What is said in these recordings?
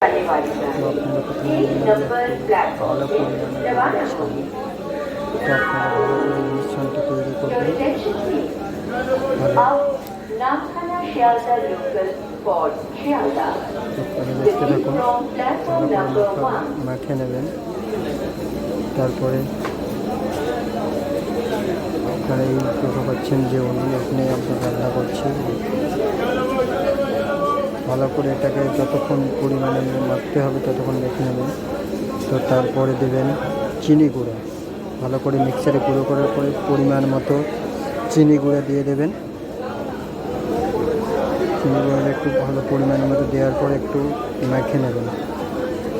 তো আপনারা প্রথমে ভালো পরিমাণে তো আপনারা ভালো করে মিশ্রণটি তৈরি করবেন। দেখতে থাকুন, ভালো করে মাখিয়ে নেবেন। তারপরে আপনারা এই দেখতে পাচ্ছেন যে উনুন, এখানে আমরা রান্না করছি। ভালো করে এটাকে যতক্ষণ পরিমাণে মাখতে হবে ততক্ষণ মেখে নেবেন। তো তারপরে দেবেন চিনি গুঁড়া, ভালো করে মিক্সারে গুঁড়ো করার পরে পরিমাণ মতো চিনি গুঁড়া দিয়ে দেবেন। চিনি গুঁড়োটা একটু ভালো পরিমাণ মতো দেওয়ার পরে একটু মেখে নেবেন,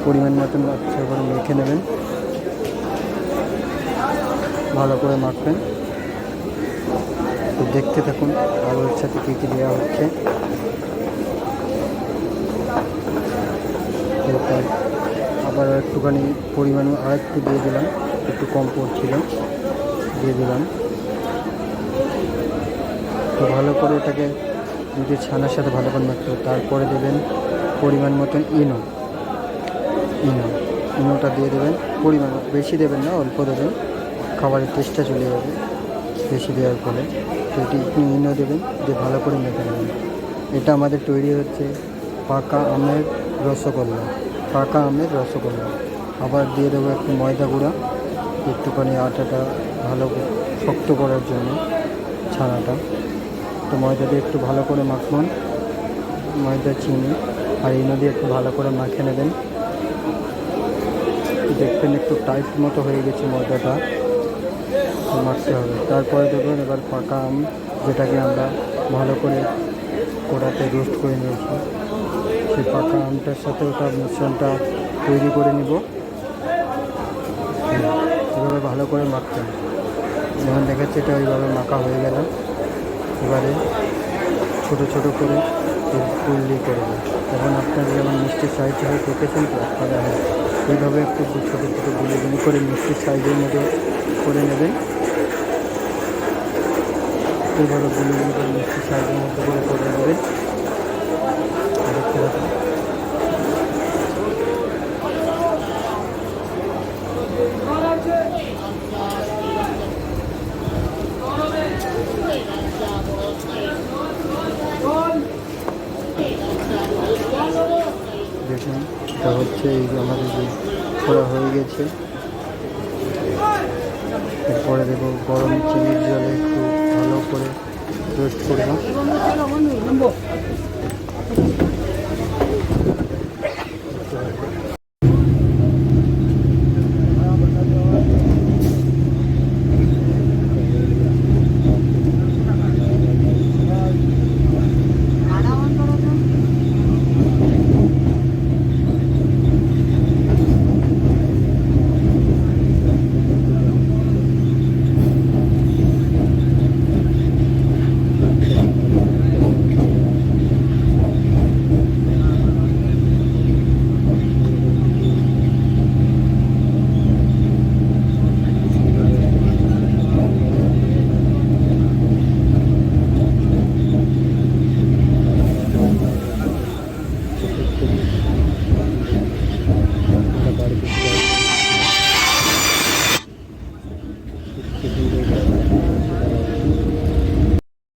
পরিমাণ মতো আচ্ছা করে মেখে নেবেন, ভালো করে মাখবেন। তো দেখতে থাকুন আলুর সাথে কী কী দেওয়া হচ্ছে। আবার একটুখানি পরিমাণ আর একটু দিয়ে দিলাম, একটু কম পড়ছিল, দিয়ে দিলাম। তো ভালো করে এটাকে দুধের ছানার সাথে ভালো করে মাখতে হবে। তারপরে দেবেন পরিমাণ মতন ইনোটা দিয়ে দেবেন। পরিমাণ বেশি দেবেন না, অল্প দেবেন, খাবারের টেস্টটা চলে যাবে বেশি দেওয়ার ফলে। তো এটি ইনো দেবেন, দিয়ে ভালো করে মেখে নেবেন। এটা আমাদের তৈরি হচ্ছে পাকা আমের রসগোল্লা। আবার দিয়ে দেবো একটু ময়দা গুঁড়া, একটুখানি আটাটা ভালো শক্ত করার জন্য ছানাটা। তো ময়দা দিয়ে একটু ভালো করে মাখুন, ময়দা, চিনি আর ইনো দিয়ে একটু ভালো করে মাখিয়ে নেবেন। দেখবেন একটু টাইট মতো হয়ে গেছে ময়দাটা, মাখতে হবে। তারপরে দেখবেন এবার পাকা আম, যেটাকে আমরা ভালো করে কড়াতে রোস্ট করে নিয়েছি, সেই পাকা আমটার সাথে ওটা মিশ্রণটা তৈরি করে নিব। এভাবে ভালো করে মাখতে হবে। যেমন দেখাচ্ছে এটা ওইভাবে মাখা হয়ে গেল। এবারে ছোটো ছোটো করে পুল্লি করবে। যেমন আপনারা যেমন মিষ্টির সাইজ হয়ে দেখেছেন তো আপনারা এইভাবে একটু ছোটো ছোটো গুলি করে মিষ্টির সাইজের মতো করে নেবেন। এইভাবে গুলি করে মিষ্টির সাইজের মতো করে নেবেন। দেখতে পাবেন দেখুন এটা হচ্ছে এই যে আমাদের যে করা হয়ে গেছে। এরপরে দেবো গরম চিনির জলে একটু ভালো করে রোস্ট করবো।